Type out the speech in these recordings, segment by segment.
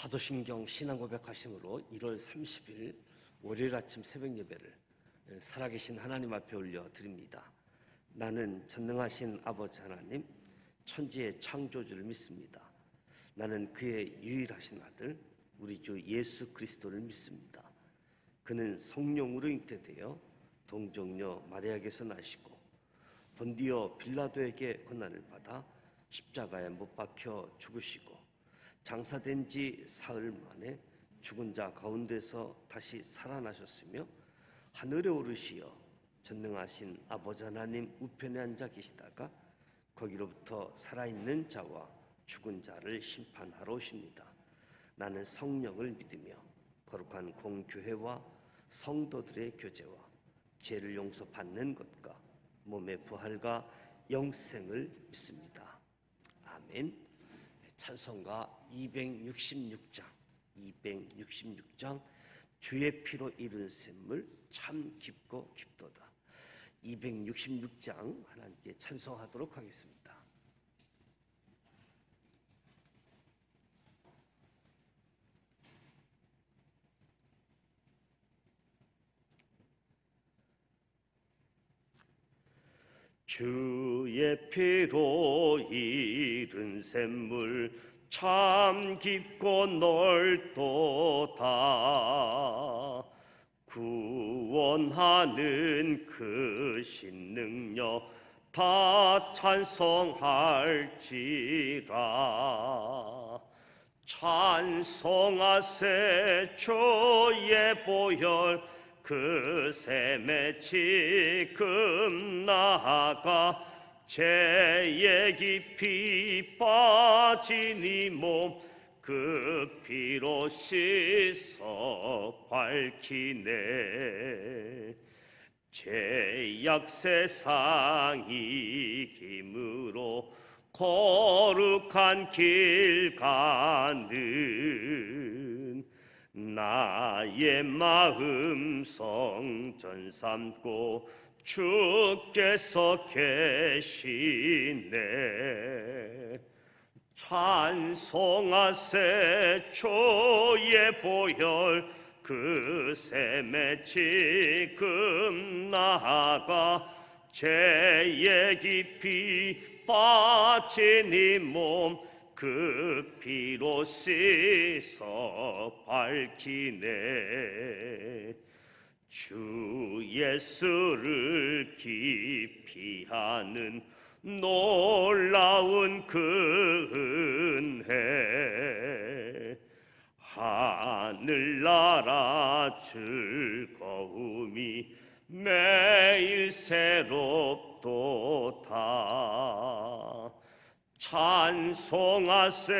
사도신경 신앙고백하심으로 1월 30일 월요일 아침 새벽 예배를 살아계신 하나님 앞에 올려 드립니다. 나는 전능하신 아버지 하나님, 천지의 창조주를 믿습니다. 나는 그의 유일하신 아들 우리 주 예수 그리스도를 믿습니다. 그는 성령으로 잉태되어 동정녀 마리아에게서 나시고 본디오 빌라도에게 고난을 받아 십자가에 못 박혀 죽으시고 장사된 지 사흘 만에 죽은 자 가운데서 다시 살아나셨으며 하늘에 오르시어 전능하신 아버지 하나님 우편에 앉아 계시다가 거기로부터 살아있는 자와 죽은 자를 심판하러 오십니다. 나는 성령을 믿으며 거룩한 공교회와 성도들의 교제와 죄를 용서받는 것과 몸의 부활과 영생을 믿습니다. 아멘. 찬송가 266장 주의 피로 이룬 샘물 참 깊고 깊도다. 266장 하나님께 찬송하도록 하겠습니다. 주의 피로 이룬 샘물 참 깊고 넓도다. 구원하는 그 신능력 다 찬송할지라. 찬송하세 주의 보혈 그 샘에 지금 나아가 죄에 깊이 빠진 이 몸 그 피로 씻어 밝히네. 죄악 세상 이김으로 거룩한 길 가는 나의 마음 성전 삼고 주께서 계시네. 찬송하세 주의 보혈 그 샘에 지금 나아가 죄에 깊이 빠진 이 몸 그 피로 씻어 밝히네. 주 예수를 깊이 아는 놀라운 그 은혜, 하늘나라 즐거움이 매일 새롭도다. 찬송하세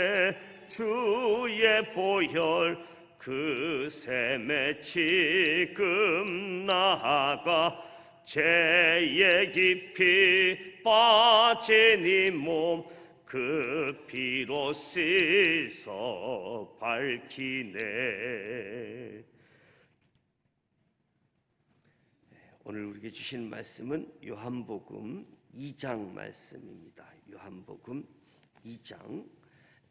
주의 보혈 그 샘에 지금 나아가 죄에 깊이 빠진 이 몸 그 피로 씻어 밝히네. 오늘 우리에게 주신 말씀은 요한복음 2장 말씀입니다. 요한복음 2장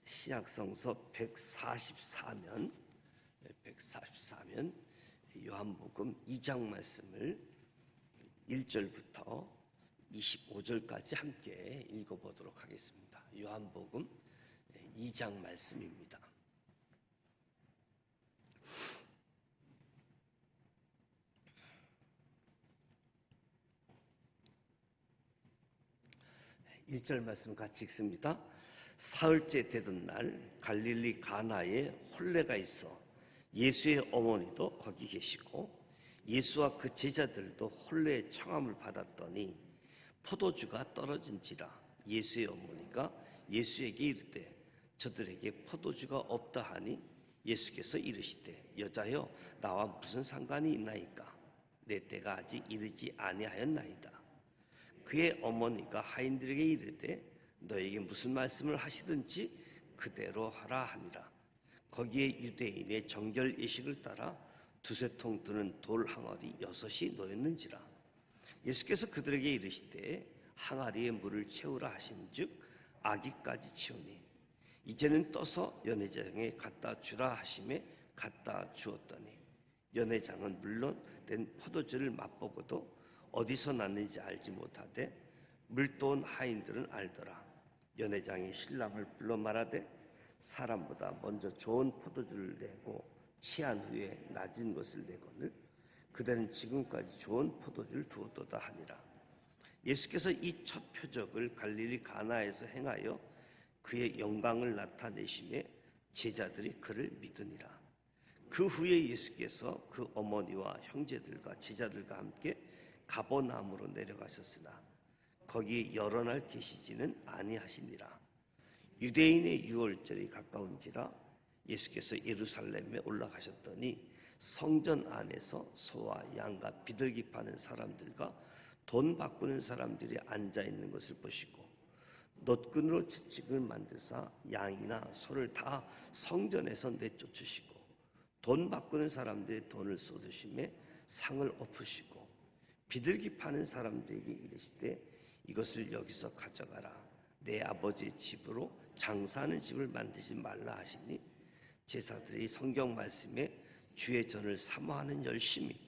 신약성서 144면 요한복음 2장 말씀을 1절부터 25절까지 함께 읽어보도록 하겠습니다. 요한복음 2장 말씀입니다. 일 절 말씀 같이 읽습니다. 사흘째 되던 날 갈릴리 가나에 혼례가 있어 예수의 어머니도 거기 계시고 예수와 그 제자들도 혼례의 청함을 받았더니 포도주가 떨어진지라. 예수의 어머니가 예수에게 이르되 저들에게 포도주가 없다 하니 예수께서 이르시되 여자여 나와 무슨 상관이 있나이까? 내 때가 아직 이르지 아니하였나이다. 그의 어머니가 하인들에게 이르되 너에게 무슨 말씀을 하시든지 그대로 하라 하니라. 거기에 유대인의 정결 예식을 따라 두세 통 드는 돌 항아리 6이 놓였는지라. 예수께서 그들에게 이르시되 항아리에 물을 채우라 하신즉 아기까지 채우니 이제는 떠서 연회장에 갖다 주라 하심에 갖다 주었더니 연회장은 물론 된 포도주를 맛보고도 어디서 났는지 알지 못하되 물도온 하인들은 알더라. 연회장이 신랑을 불러 말하되 사람보다 먼저 좋은 포도주를 내고 취한 후에 낮은 것을 내거늘 그대는 지금까지 좋은 포도주를 두었도다 하니라. 예수께서 이 첫 표적을 갈릴리 가나에서 행하여 그의 영광을 나타내심에 제자들이 그를 믿으니라. 그 후에 예수께서 그 어머니와 형제들과 제자들과 함께 가버나움으로 내려가셨으나 거기 여러 날 계시지는 아니하시니라. 유대인의 유월절이 가까운지라 예수께서 예루살렘에 올라가셨더니 성전 안에서 소와 양과 비둘기 파는 사람들과 돈 바꾸는 사람들이 앉아 있는 것을 보시고 놋근으로 지칙을 만드사 양이나 소를 다 성전에서 내쫓으시고 돈 바꾸는 사람들의 돈을 쏟으심에 상을 엎으시고 비둘기 파는 사람들에게 이르시되 이것을 여기서 가져가라. 내 아버지의 집으로 장사하는 집을 만들지 말라 하시니 제사들이 성경 말씀에 주의 전을 사모하는 열심이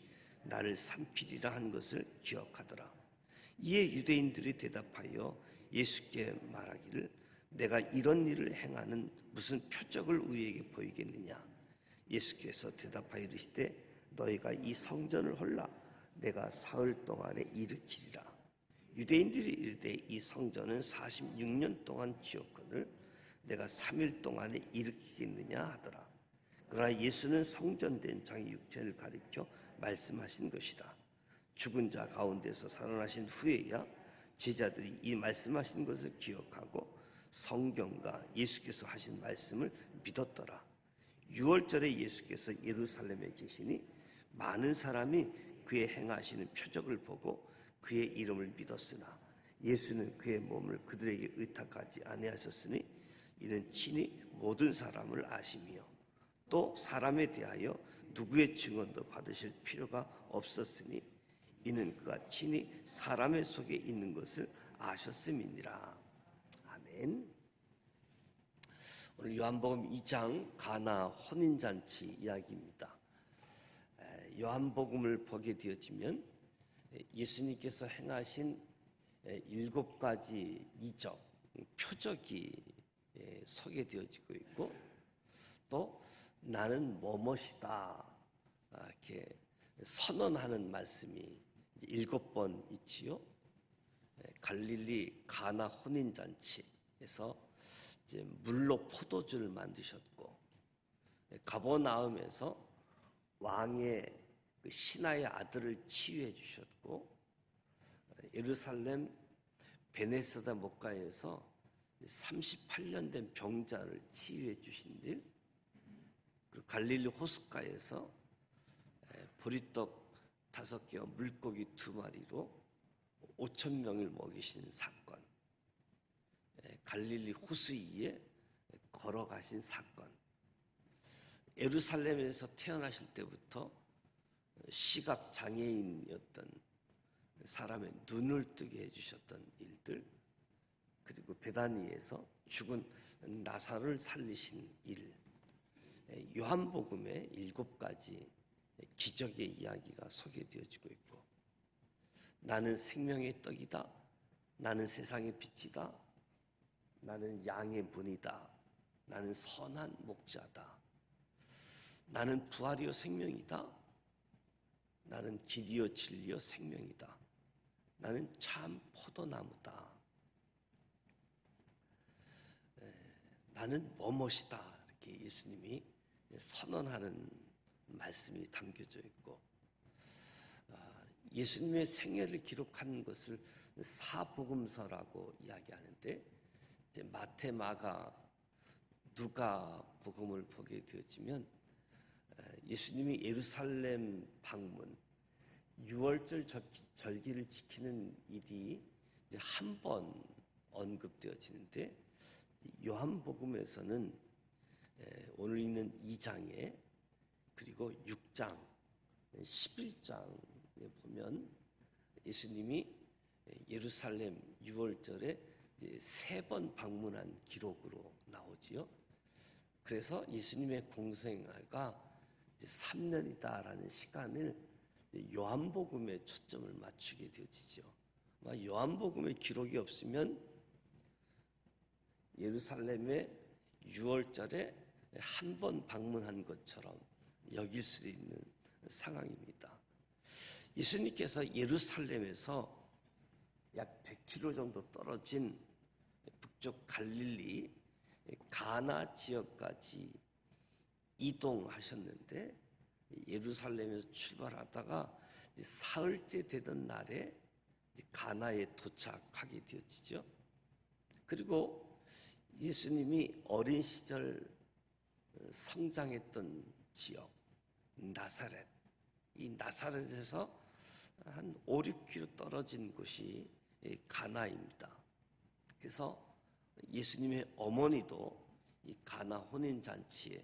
나를 삼키리라 한 것을 기억하더라. 이에 유대인들이 대답하여 예수께 말하기를 내가 이런 일을 행하는 무슨 표적을 우리에게 보이겠느냐. 예수께서 대답하여 이르시되 너희가 이 성전을 헐라 내가 사흘 동안에 일으키리라. 유대인들이 이르되 이 성전은 46년 동안 지었거늘 내가 3일 동안에 일으키겠느냐 하더라. 그러나 예수는 성전된 자기 육체를 가리켜 말씀하신 것이다. 죽은 자 가운데서 살아나신 후에야 제자들이 이 말씀하신 것을 기억하고 성경과 예수께서 하신 말씀을 믿었더라. 유월절에 예수께서 예루살렘에 계시니 많은 사람이 그의 행하시는 표적을 보고 그의 이름을 믿었으나 예수는 그의 몸을 그들에게 의탁하지 아니하셨으니 이는 친히 모든 사람을 아심이요 또 사람에 대하여 누구의 증언도 받으실 필요가 없었으니 이는 그가 친히 사람의 속에 있는 것을 아셨음이니라. 아멘. 오늘 요한복음 2장 가나 혼인잔치 이야기입니다. 요한복음을 보게 되어지면 예수님께서 행하신 7가지 이적, 표적이 소개되어지고 있고 또 나는 뭐뭇이다 이렇게 선언하는 말씀이 7번 있지요. 갈릴리 가나 혼인잔치에서 이제 물로 포도주를 만드셨고 가버나움에서 왕의 그 신하의 아들을 치유해 주셨고 예루살렘 베네사다 목가에서 38년 된 병자를 치유해 주신 일, 그리고 갈릴리 호숫가에서 보리떡 5개와 물고기 2마리로 5,000명을 먹이신 사건, 갈릴리 호수 위에 걸어가신 사건, 예루살렘에서 태어나실 때부터 시각 장애인이었던 사람의 눈을 뜨게 해주셨던 일들, 그리고 베다니에서 죽은 나사로를 살리신 일, 요한복음의 7가지 기적의 이야기가 소개되어지고 있고 나는 생명의 떡이다, 나는 세상의 빛이다, 나는 양의 문이다, 나는 선한 목자다, 나는 부활이요 생명이다, 나는 길이요 진리요 생명이다, 나는 참 포도나무다, 나는 뭐뭇이다, 이렇게 예수님이 선언하는 말씀이 담겨져 있고 예수님의 생애를 기록한 것을 사복음서라고 이야기하는데 이제 마태, 마가, 누가 복음을 보게 되어지면 예수님이 예루살렘 방문, 유월절 절기를 지키는 일이 이제 한 번 언급되어지는데 요한복음에서는 오늘 있는 2장에 그리고 6장, 11장에 보면 예수님이 예루살렘 유월절에 3번 방문한 기록으로 나오죠. 거지요. 그래서 예수님의 공생애가 3년이다라는 시간을 요한복음에 초점을 맞추게 되어지죠. 요한복음의 기록이 없으면 예루살렘에 6월절에 한 번 방문한 것처럼 여길 수 있는 상황입니다. 예수님께서 예루살렘에서 약 100km 정도 떨어진 북쪽 갈릴리 가나 지역까지 이동하셨는데, 예루살렘에서 출발하다가 사흘째 되던 날에 가나에 도착하게 되어지죠. 그리고 예수님이 어린 시절 성장했던 지역 나사렛, 이 나사렛에서 한 5, 6km 떨어진 곳이 가나입니다. 그래서 예수님의 어머니도 이 가나 혼인잔치에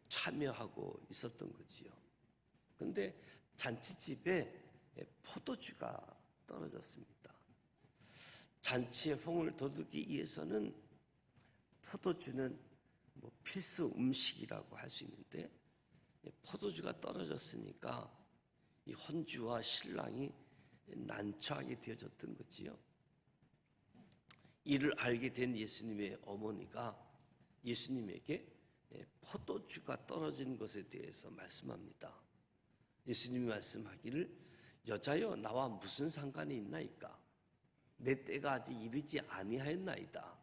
참여하고 있었던 거지요. 그런데 잔치집에 포도주가 떨어졌습니다. 잔치의 홍을 돋우기 위해서는 포도주는 필수 음식이라고 할 수 있는데, 포도주가 떨어졌으니까 이 혼주와 신랑이 난처하게 되어졌던 거지요. 이를 알게 된 예수님의 어머니가 예수님에게 포도주가 떨어진 것에 대해서 말씀합니다. 예수님이 말씀하기를, 여자여 나와 무슨 상관이 있나이까? 내 때가 아직 이르지 아니하였나이다.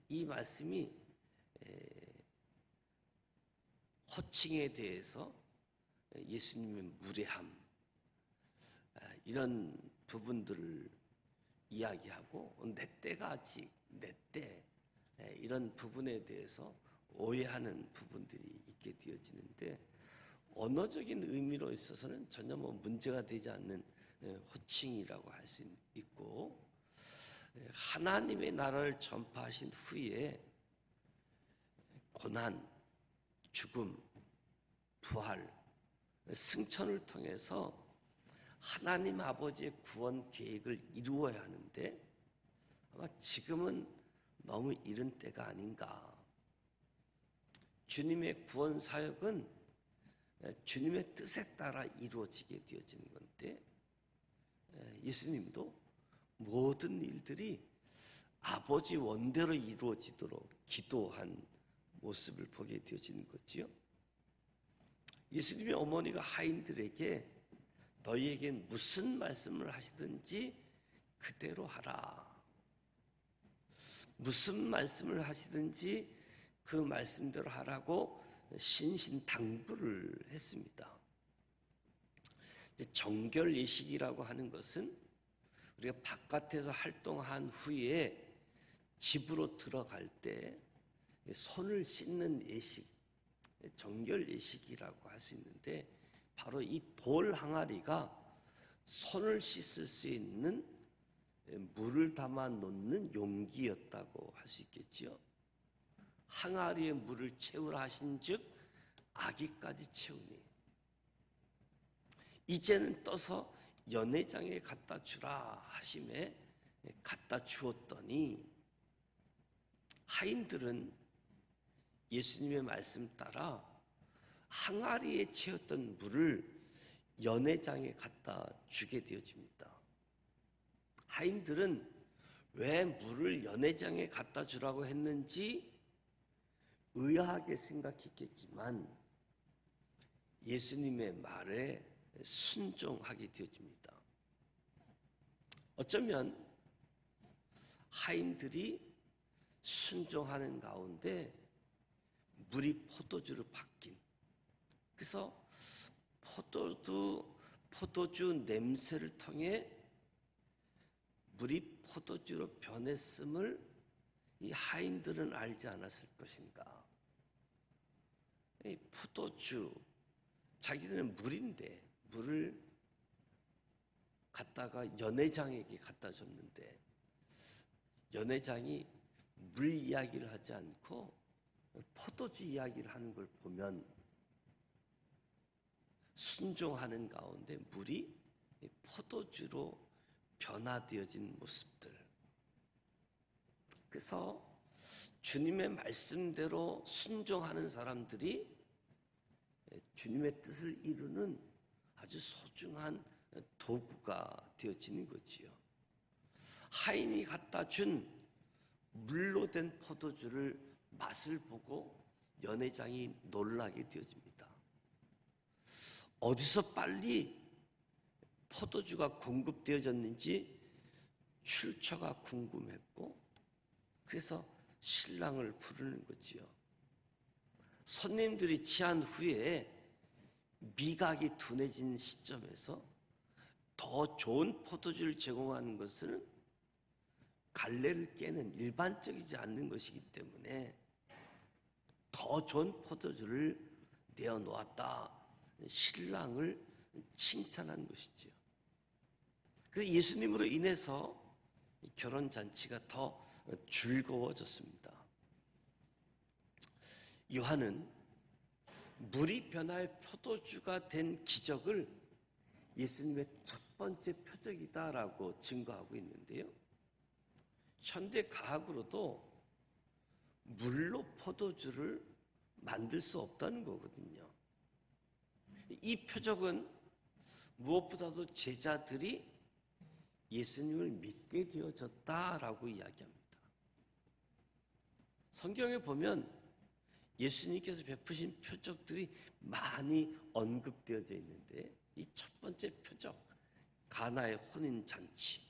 이 말씀이 호칭에 대해서 예수님의 무례함, 이런 부분들을 이야기하고, 내 때가 아직 내 때, 이런 부분에 대해서 오해하는 부분들이 있게 되어지는데, 언어적인 의미로 있어서는 전혀 문제가 되지 않는 호칭이라고 할 수 있고, 하나님의 나라를 전파하신 후에 고난, 죽음, 부활, 승천을 통해서 하나님 아버지의 구원 계획을 이루어야 하는데, 아마 지금은 너무 이른 때가 아닌가. 주님의 구원 사역은 주님의 뜻에 따라 이루어지게 되어지는 건데, 예수님도 모든 일들이 아버지 원대로 이루어지도록 기도한 모습을 보게 되어지는 거지요. 예수님의 어머니가 하인들에게 너희에겐 무슨 말씀을 하시든지 그대로 하라. 무슨 말씀을 하시든지 그 말씀대로 하라고 신신당부를 했습니다. 정결 예식이라고 하는 것은 우리가 바깥에서 활동한 후에 집으로 들어갈 때 손을 씻는 예식, 정결 예식이라고 할 수 있는데, 바로 이 돌 항아리가 손을 씻을 수 있는 물을 담아 놓는 용기였다고 할 수 있겠지요. 항아리에 물을 채우라 하신즉 아기까지 채우니 이제는 떠서 연회장에 갖다 주라 하심에 갖다 주었더니, 하인들은 예수님의 말씀 따라 항아리에 채웠던 물을 연회장에 갖다 주게 되어집니다. 하인들은 왜 물을 연회장에 갖다 주라고 했는지 의아하게 생각했겠지만 예수님의 말에 순종하게 되어집니다. 어쩌면 하인들이 순종하는 가운데 물이 포도주로 바뀐, 그래서 포도주 냄새를 통해 물이 포도주로 변했음을 이 하인들은 알지 않았을 것인가. 이 포도주, 자기들은 물인데 물을 갖다가 연회장에게 갖다 줬는데, 연회장이 물 이야기를 하지 않고 포도주 이야기를 하는 걸 보면 순종하는 가운데 물이 포도주로 변화되어진 모습들. 그래서 주님의 말씀대로 순종하는 사람들이 주님의 뜻을 이루는 아주 소중한 도구가 되어지는 거지요. 하인이 갖다 준 물로 된 포도주를 맛을 보고 연회장이 놀라게 되어집니다. 어디서 빨리 포도주가 공급되어졌는지 출처가 궁금했고, 그래서 신랑을 부르는 거지요. 손님들이 취한 후에 미각이 둔해진 시점에서 더 좋은 포도주를 제공하는 것은 갈래를 깨는 일반적이지 않는 것이기 때문에 더 좋은 포도주를 내어놓았다. 신랑을 칭찬한 것이지요. 그래서 예수님으로 인해서 결혼잔치가 더 즐거워졌습니다. 요한은 물이 변화의 포도주가 된 기적을 예수님의 첫 번째 표적이다라고 증거하고 있는데요. 현대 과학으로도 물로 포도주를 만들 수 없다는 거거든요. 이 표적은 무엇보다도 제자들이 예수님을 믿게 되어졌다라고 이야기합니다. 성경에 보면 예수님께서 베푸신 표적들이 많이 언급되어져 있는데, 이 첫 번째 표적, 가나의 혼인잔치,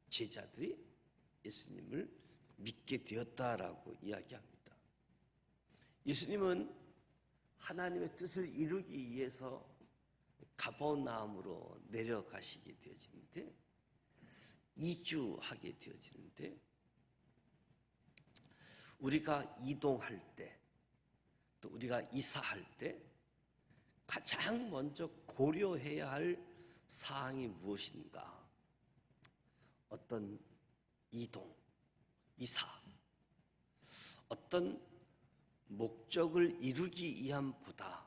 제자들이 예수님을 믿게 되었다라고 이야기합니다. 예수님은 하나님의 뜻을 이루기 위해서 가버나움으로 내려가시게 되어지는데, 이주하게 되어지는데, 우리가 이동할 때, 또 우리가 이사할 때 가장 먼저 고려해야 할 사항이 무엇인가? 어떤 이동, 이사, 어떤 목적을 이루기 위함보다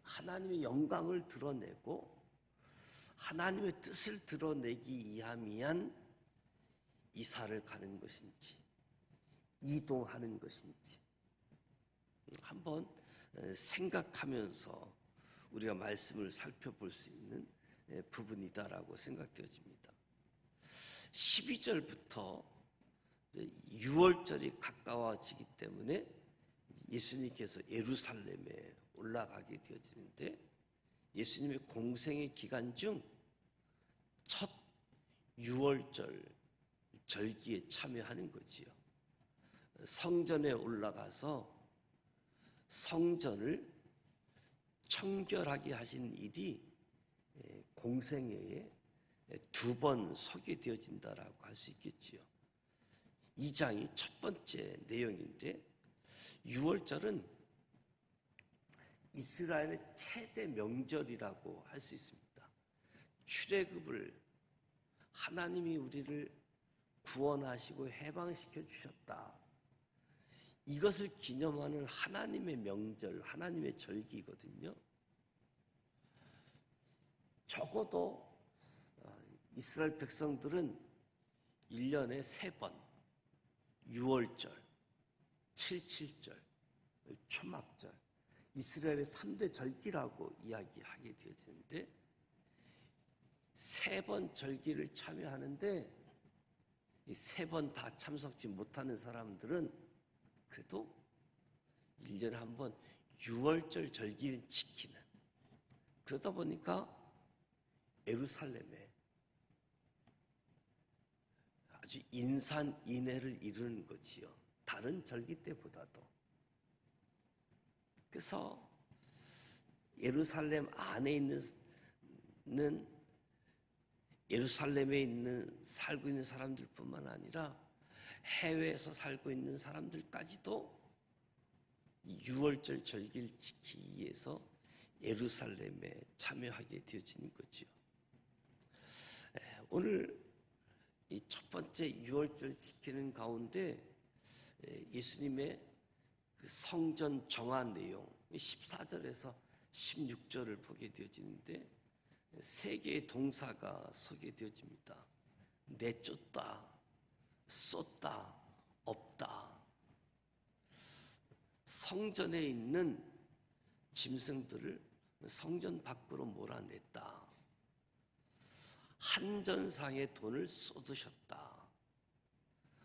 하나님의 영광을 드러내고 하나님의 뜻을 드러내기 위한 이사를 가는 것인지 이동하는 것인지 한번 생각하면서 우리가 말씀을 살펴볼 수 있는 부분이다라고 생각되어집니다. 12절부터 6월절이 가까워지기 때문에 예수님께서 예루살렘에 올라가게 되어지는데, 예수님의 공생의 기간 중 첫 6월절 절기에 참여하는 거지요. 성전에 올라가서 성전을 청결하게 하신 일이 공생애에 두 번 서게 되어진다라고 할 수 있겠지요. 2장이 첫 번째 내용인데, 6월절은 이스라엘의 최대 명절이라고 할 수 있습니다. 출애굽을 하나님이 우리를 구원하시고 해방시켜 주셨다. 이것을 기념하는 하나님의 명절, 하나님의 절기거든요. 적어도 이스라엘 백성들은 1년에 3번, 6월절, 77절, 초막절, 이스라엘의 3대 절기라고 이야기하게 되어지는데, 3번 절기를 참여하는데 이 3번 다 참석지 못하는 사람들은 그래도 1년에 한 번 6월절 절기를 지키는, 그러다 보니까 예루살렘에 아주 인산인해를 이루는 거지요. 다른 절기 때보다도. 그래서 예루살렘 안에 있는 예루살렘에 살고 있는 사람들뿐만 아니라 해외에서 살고 있는 사람들까지도 6월절 절기를 지키기 위해서 예루살렘에 참여하게 되어지는 거지요. 오늘 이 첫 번째 6월절 지키는 가운데 예수님의 그 성전 정한 내용 14절에서 16절을 보게 되어지는데, 세 개의 동사가 소개되어집니다. 내쫓다, 쏟다, 엎다. 성전에 있는 짐승들을 성전 밖으로 몰아냈다. 한전상에 돈을 쏟으셨다.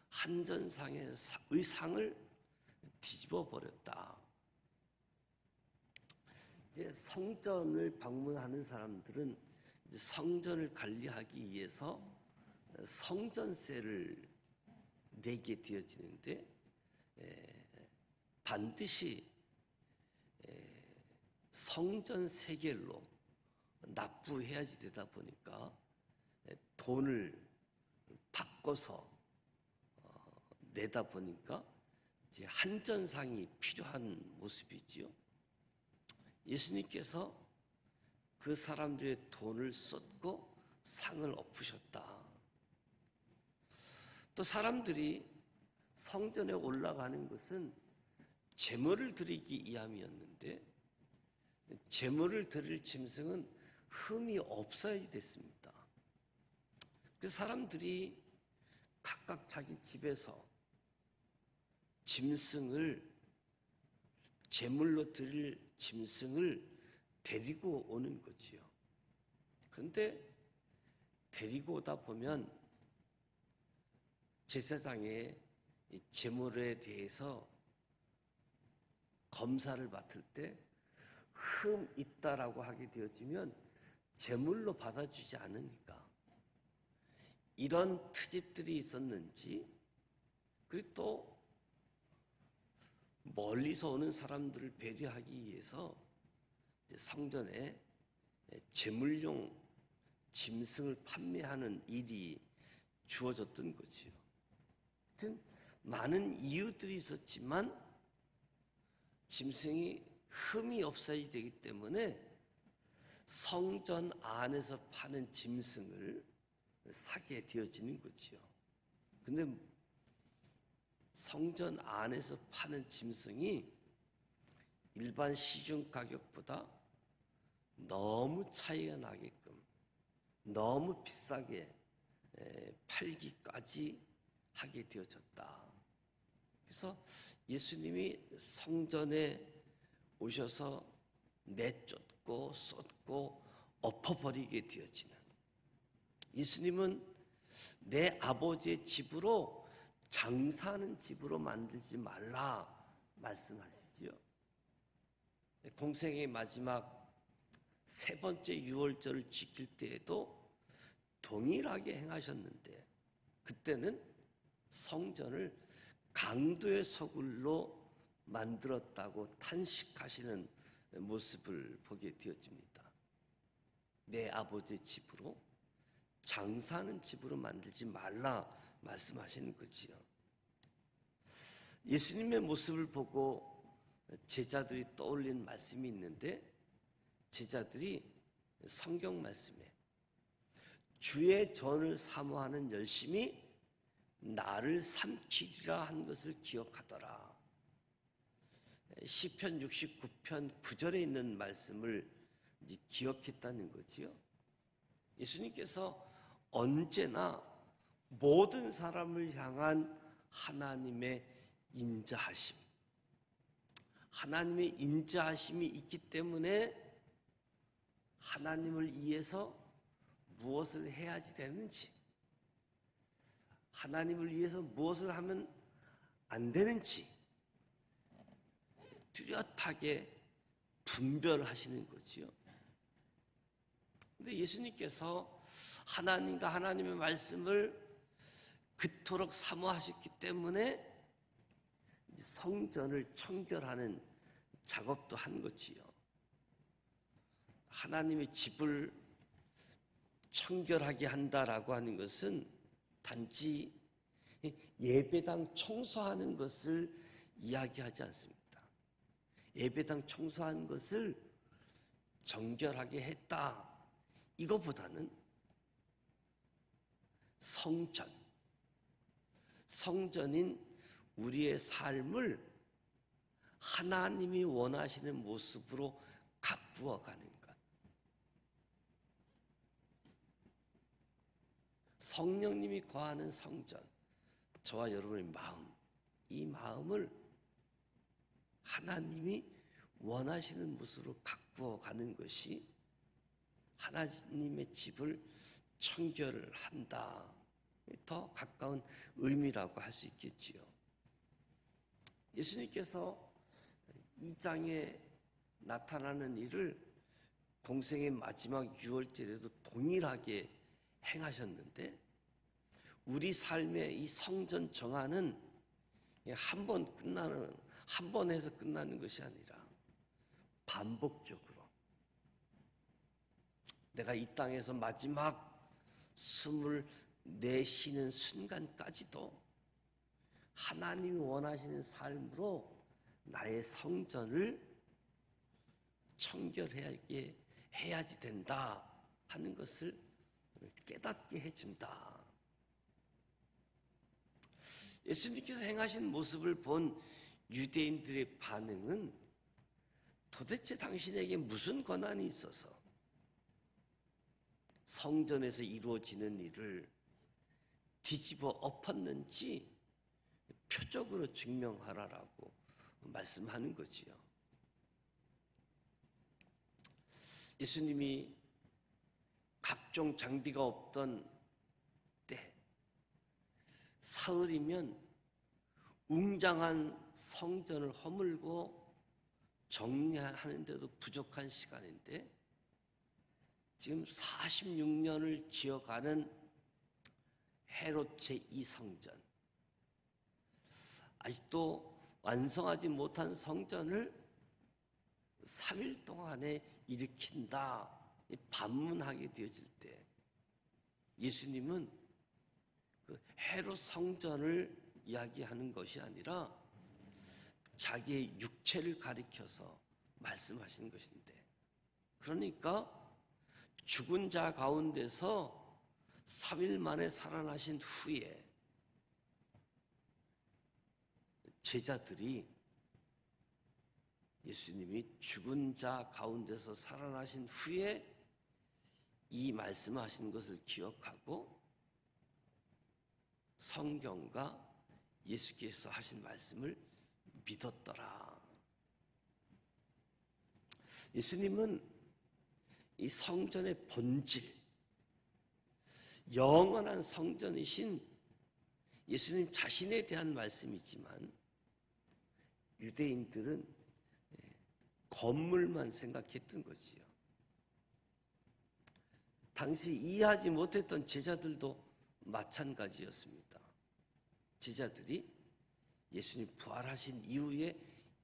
한전상의 의상을 뒤집어 버렸다. 이제 성전을 방문하는 사람들은 이제 성전을 관리하기 위해서 성전세를 내게 되어지는데 반드시 성전 세겔로 납부해야지 되다 보니까 돈을 바꿔서 내다 보니까 이제 한전상이 필요한 모습이지요. 예수님께서 그 사람들의 돈을 쏟고 상을 엎으셨다. 또 사람들이 성전에 올라가는 것은 제물을 드리기 위함이었는데 제물을 드릴 짐승은 흠이 없어야 됐습니다. 그 사람들이 각각 자기 집에서 짐승을 제물로 드릴 짐승을 데리고 오는 거지요. 그런데 데리고 오다 보면 제사장의 이 제물에 대해서 검사를 맡을 때 흠 있다라고 하게 되어지면 제물로 받아주지 않으니까 이런 트집들이 있었는지, 그리고 또 멀리서 오는 사람들을 배려하기 위해서 성전에 제물용 짐승을 판매하는 일이 주어졌던 거지요. 하여튼 많은 이유들이 있었지만 짐승이 흠이 없어야 되기 때문에 성전 안에서 파는 짐승을 사게 되어지는 거지요. 근데 성전 안에서 파는 짐승이 일반 시중 가격보다 너무 차이가 나게끔 너무 비싸게 팔기까지 하게 되어졌다. 그래서 예수님이 성전에 오셔서 내쫓고 쏟고 엎어버리게 되어지는, 예수님은 내 아버지의 집으로 장사하는 집으로 만들지 말라 말씀하시지요. 공생의 마지막 세 번째 유월절을 지킬 때에도 동일하게 행하셨는데 그때는 성전을 강도의 소굴로 만들었다고 탄식하시는 모습을 보게 되어집니다. 내 아버지의 집으로 장사하는 집으로 만들지 말라 말씀하시는 거지요. 예수님의 모습을 보고 제자들이 떠올린 말씀이 있는데, 제자들이 성경 말씀에 주의 전을 사모하는 열심이 나를 삼키리라 한 것을 기억하더라. 시편 69편 9절에 있는 말씀을 이제 기억했다는 거지요. 예수님께서 언제나 모든 사람을 향한 하나님의 인자하심, 하나님의 인자하심이 있기 때문에 하나님을 위해서 무엇을 해야지 되는지, 하나님을 위해서 무엇을 하면 안 되는지 뚜렷하게 분별하시는 거지요. 근데 예수님께서 하나님과 하나님의 말씀을 그토록 사모하셨기 때문에 성전을 청결하는 작업도 한 거지요. 하나님의 집을 청결하게 한다라고 하는 것은 단지 예배당 청소하는 것을 이야기하지 않습니다. 예배당 청소하는 것을 정결하게 했다, 이거보다는 성전인 우리의 삶을 하나님이 원하시는 모습으로 가꾸어 가는 것, 성령님이 거하는 성전, 저와 여러분의 마음, 이 마음을 하나님이 원하시는 모습으로 가꾸어 가는 것이 하나님의 집을 청결한다. 더 가까운 의미라고 할 수 있겠지요. 예수님께서 이 장에 나타나는 일을 공생의 마지막 유월절에도 동일하게 행하셨는데 우리 삶의 이 성전 정화는 한 번 해서 끝나는 것이 아니라 반복적으로 내가 이 땅에서 마지막 숨을 내쉬는 순간까지도 하나님이 원하시는 삶으로 나의 성전을 청결하게 해야지 된다 하는 것을 깨닫게 해준다. 예수님께서 행하신 모습을 본 유대인들의 반응은 도대체 당신에게 무슨 권한이 있어서 성전에서 이루어지는 일을 뒤집어 엎었는지 표적으로 증명하라라고 말씀하는 거지요. 예수님이 각종 장비가 없던 때 사흘이면 웅장한 성전을 허물고 정리하는데도 부족한 시간인데 지금 46년을 지어가는 헤롯 제2성전, 아직도 완성하지 못한 성전을 3일 동안에 일으킨다 반문하게 되어질 때 예수님은 그 헤롯 성전을 이야기하는 것이 아니라 자기의 육체를 가리켜서 말씀하시는 것인데, 그러니까 죽은 자 가운데서 3일 만에 살아나신 후에 제자들이 예수님이 죽은 자 가운데서 살아나신 후에 이 말씀하신 것을 기억하고 성경과 예수께서 하신 말씀을 믿었더라. 예수님은 이 성전의 본질, 영원한 성전이신 예수님 자신에 대한 말씀이지만 유대인들은 건물만 생각했던 것이요. 당시 이해하지 못했던 제자들도 마찬가지였습니다. 제자들이 예수님 부활하신 이후에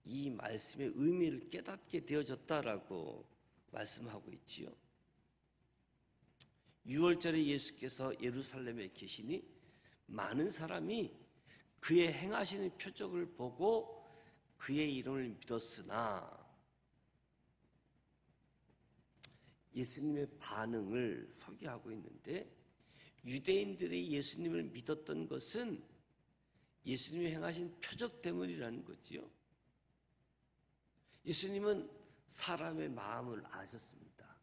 이 말씀의 의미를 깨닫게 되어졌다라고 말씀하고 있지요. 6월절에 예수께서 예루살렘에 계시니 많은 사람이 그의 행하시는 표적을 보고 그의 이름을 믿었으나 예수님의 반응을 소개하고 있는데 유대인들이 예수님을 믿었던 것은 예수님이 행하신 표적 때문이라는 거지요. 예수님은 사람의 마음을 아셨습니다.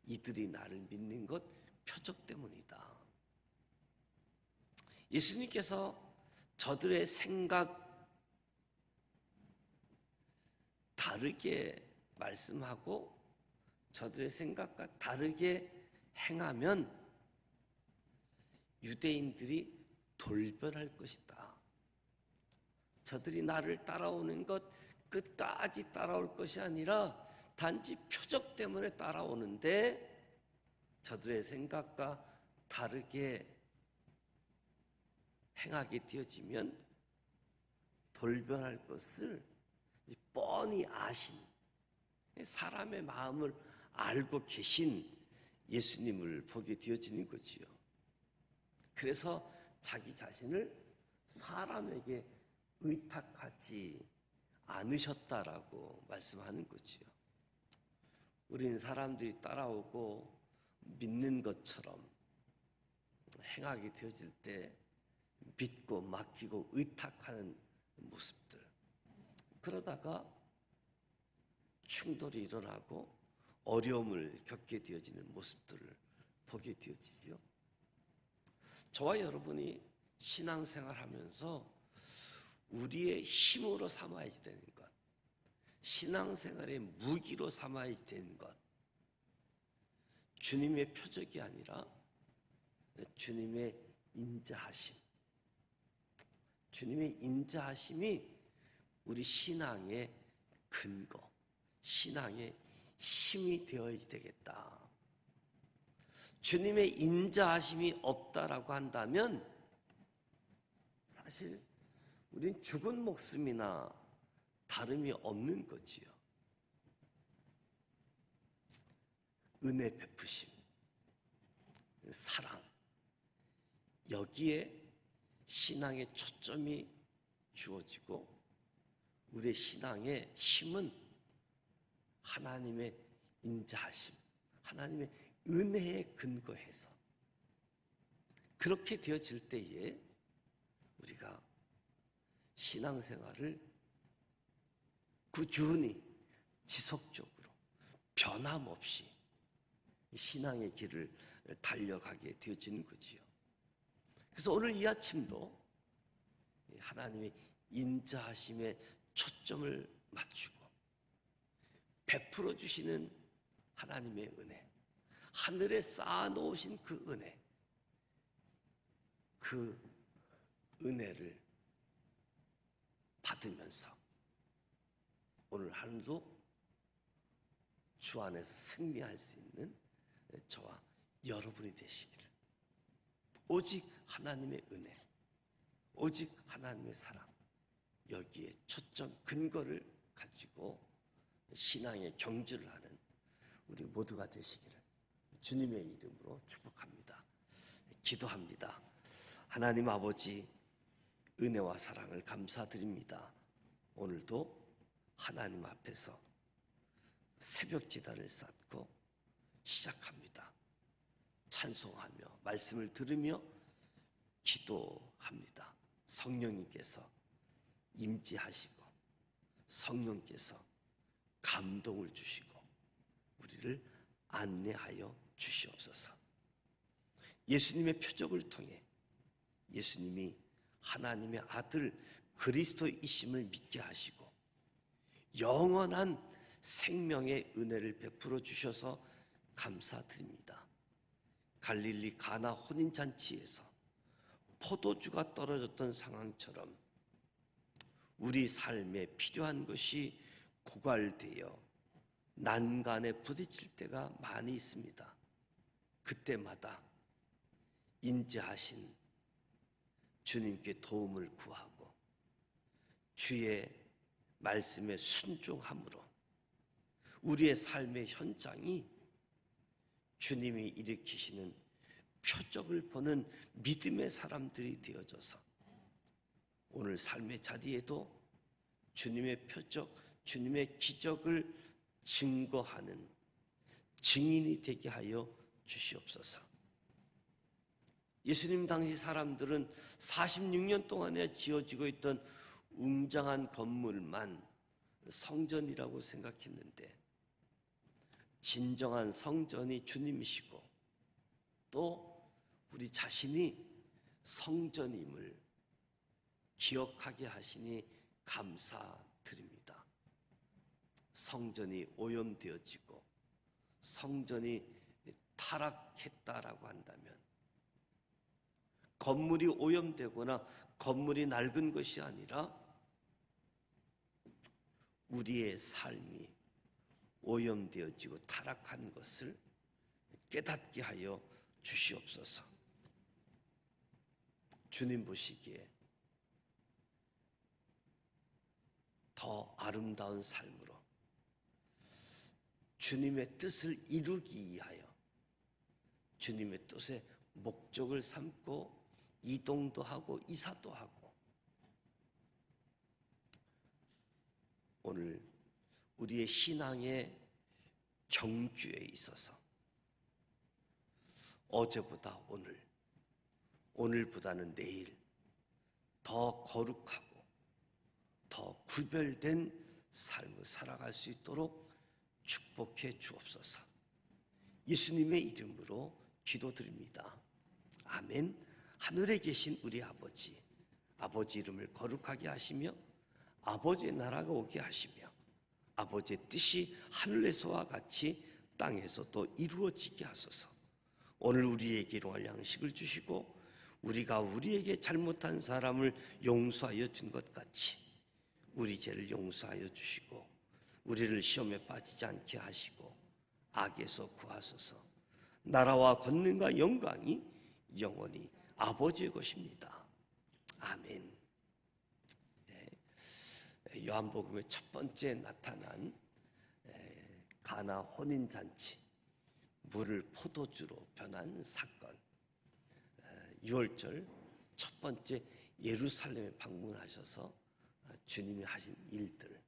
이들이 나를 믿는 것 표적 때문이다. 예수님께서 저들의 생각 다르게 말씀하고 저들의 생각과 다르게 행하면 유대인들이 돌변할 것이다. 저들이 나를 따라오는 것 끝까지 따라올 것이 아니라 단지 표적 때문에 따라오는데 저들의 생각과 다르게 행하게 되어지면 돌변할 것을 뻔히 아신, 사람의 마음을 알고 계신 예수님을 보게 되어지는 거지요. 그래서 자기 자신을 사람에게 의탁하지 않으셨다라고 말씀하는 거지요. 우리는 사람들이 따라오고 믿는 것처럼 행하게 되어질 때 믿고 맡기고 의탁하는 모습들, 그러다가 충돌이 일어나고 어려움을 겪게 되어지는 모습들을 보게 되어지죠. 저와 여러분이 신앙생활하면서 우리의 힘으로 삼아야 되는 것, 신앙생활의 무기로 삼아야 되는 것, 주님의 표적이 아니라 주님의 인자하심, 주님의 인자하심이 우리 신앙의 근거, 신앙의 힘이 되어야 되겠다. 주님의 인자하심이 없다라고 한다면 사실 우린 죽은 목숨이나 다름이 없는 거지요. 은혜 베푸심, 사랑, 여기에 신앙의 초점이 주어지고 우리의 신앙의 힘은 하나님의 인자하심, 하나님의 은혜에 근거해서 그렇게 되어질 때에 우리가 신앙생활을 꾸준히 지속적으로 변함없이 신앙의 길을 달려가게 되어지는 거지요. 그래서 오늘 이 아침도 하나님의 인자하심에 초점을 맞추고 베풀어 주시는 하나님의 은혜, 하늘에 쌓아놓으신 그 은혜, 그 은혜를 받으면서 오늘 하루도 주 안에서 승리할 수 있는 저와 여러분이 되시기를, 오직 하나님의 은혜, 오직 하나님의 사랑, 여기에 초점 근거를 가지고 신앙의 경주를 하는 우리 모두가 되시기를 주님의 이름으로 축복합니다. 기도합니다. 하나님 아버지, 은혜와 사랑을 감사드립니다. 오늘도 하나님 앞에서 새벽 제단을 쌓고 시작합니다. 찬송하며 말씀을 들으며 기도합니다. 성령님께서 임재하시고 성령께서 감동을 주시고 우리를 안내하여 주시옵소서. 예수님의 표적을 통해 예수님이 하나님의 아들 그리스도이심을 믿게 하시고 영원한 생명의 은혜를 베풀어 주셔서 감사드립니다. 갈릴리 가나 혼인잔치에서 포도주가 떨어졌던 상황처럼 우리 삶에 필요한 것이 고갈되어 난간에 부딪힐 때가 많이 있습니다. 그때마다 인자하신 주님께 도움을 구하고 주의 말씀에 순종함으로 우리의 삶의 현장이 주님이 일으키시는 표적을 보는 믿음의 사람들이 되어져서 오늘 삶의 자리에도 주님의 표적, 주님의 기적을 증거하는 증인이 되게 하여 주시옵소서. 예수님 당시 사람들은 46년 동안에 지어지고 있던 웅장한 건물만 성전이라고 생각했는데 진정한 성전이 주님이시고 또 우리 자신이 성전임을 기억하게 하시니 감사드립니다. 성전이 오염되어지고 성전이 타락했다라고 한다면 건물이 오염되거나 건물이 낡은 것이 아니라 우리의 삶이 오염되어지고 타락한 것을 깨닫게 하여 주시옵소서. 주님 보시기에 더 아름다운 삶으로 주님의 뜻을 이루기 위하여 주님의 뜻의 목적을 삼고 이동도 하고 이사도 하고 오늘 우리의 신앙의 경주에 있어서 어제보다 오늘, 오늘보다는 내일 더 거룩하고 더 구별된 삶을 살아갈 수 있도록 축복해 주옵소서. 예수님의 이름으로 기도드립니다. 아멘. 하늘에 계신 우리 아버지, 아버지 이름을 거룩하게 하시며 아버지의 나라가 오게 하시며 아버지의 뜻이 하늘에서와 같이 땅에서도 이루어지게 하소서. 오늘 우리에게 일용할 양식을 주시고 우리가 우리에게 잘못한 사람을 용서하여 준 것 같이 우리 죄를 용서하여 주시고 우리를 시험에 빠지지 않게 하시고 악에서 구하소서. 나라와 권능과 영광이 영원히 아버지의 것입니다. 아멘. 네. 요한복음의 첫 번째 나타난 가나 혼인잔치, 물을 포도주로 변한 사건, 6월절 첫 번째 예루살렘에 방문하셔서 주님이 하신 일들,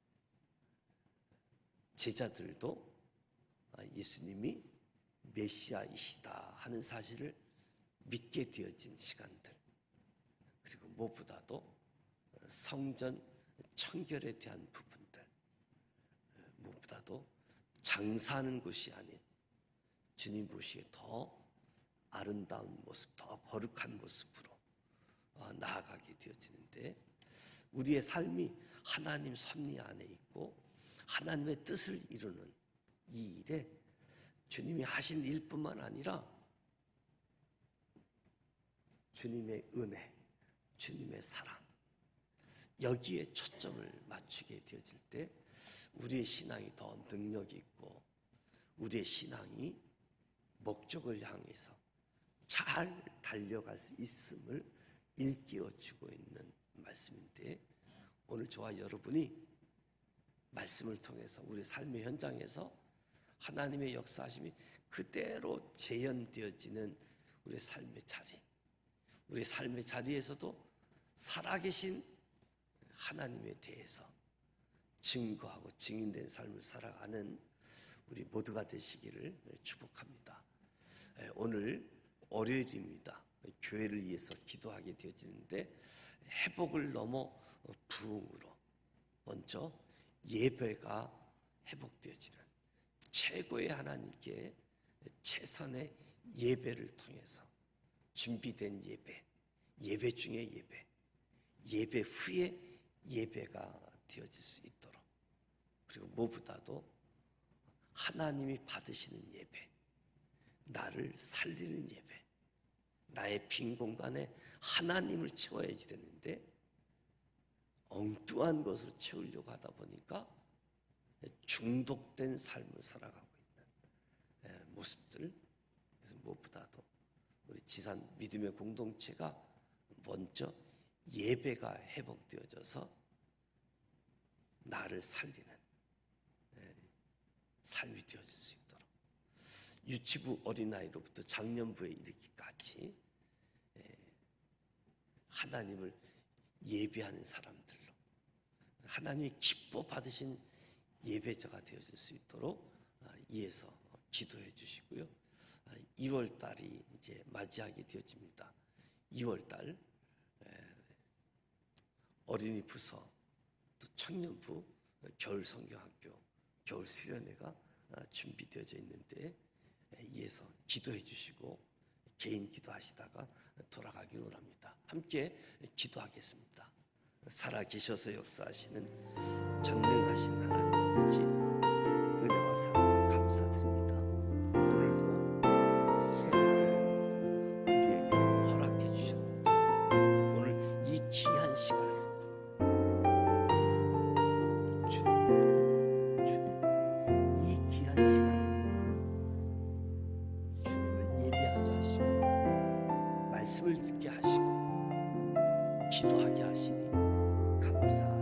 제자들도 예수님이 메시아이시다 하는 사실을 믿게 되어진 시간들, 그리고 무엇보다도 성전 청결에 대한 부분들, 무엇보다도 장사하는 것이 아닌 주님 보시기에 더 아름다운 모습, 더 거룩한 모습으로 나아가게 되어지는데, 우리의 삶이 하나님 섭리 안에 있고 하나님의 뜻을 이루는 이 일에 주님이 하신 일뿐만 아니라 주님의 은혜, 주님의 사랑, 여기에 초점을 맞추게 되어질 때 우리의 신앙이 더 능력이 있고 우리의 신앙이 목적을 향해서 잘 달려갈 수 있음을 일깨워주고 있는 말씀인데, 오늘 저와 여러분이 말씀을 통해서 우리 삶의 현장에서 하나님의 역사하심이 그대로 재현되어지는 우리 삶의 자리, 우리 삶의 자리에서도 살아계신 하나님에 대해서 증거하고 증인된 삶을 살아가는 우리 모두가 되시기를 축복합니다. 오늘 월요일입니다. 교회를 위해서 기도하게 되어지는데, 회복을 넘어 부흥으로 먼저 예배가 회복되어지는 최고의 하나님께 최선의 예배를 통해서 준비된 예배, 예배 중에 예배, 예배 후에 예배가 되어질 수 있도록, 그리고 무엇보다도 하나님이 받으시는 예배, 나를 살리는 예배, 나의 빈 공간에 하나님을 채워야지 되는데 엉뚱한 것으로 채우려고 하다 보니까 중독된 삶을 살아가고 있는 모습들. 그래서 무엇보다도 우리 지산 믿음의 공동체가 먼저 예배가 회복되어져서 나를 살리는 삶이 되어질 수 있도록, 유치부 어린아이로부터 장년부에 이르기까지 하나님을 예배하는 사람들로 하나님이 기뻐 받으신 예배자가 되어질 수 있도록 이에서 기도해 주시고요. 2월 달이 이제 맞이하게 되어집니다. 2월 달 어린이 부서, 또 청년부, 겨울 성경학교, 겨울 수련회가 준비되어져 있는데 이에서 기도해 주시고 개인 기도하시다가 돌아가기를 원합니다. 함께 기도하겠습니다. 살아계셔서 역사하시는 전능하신 하나님 아버지, 은혜와 사랑을 감사드립니다. 오늘도 새날을 우리에게 허락해 주셨는데, 오늘 이 귀한 시간에 이 귀한 시간에 주님을 예배하게 하시고 말씀을 듣게 하시고 기도하게 하시니 감사합니다.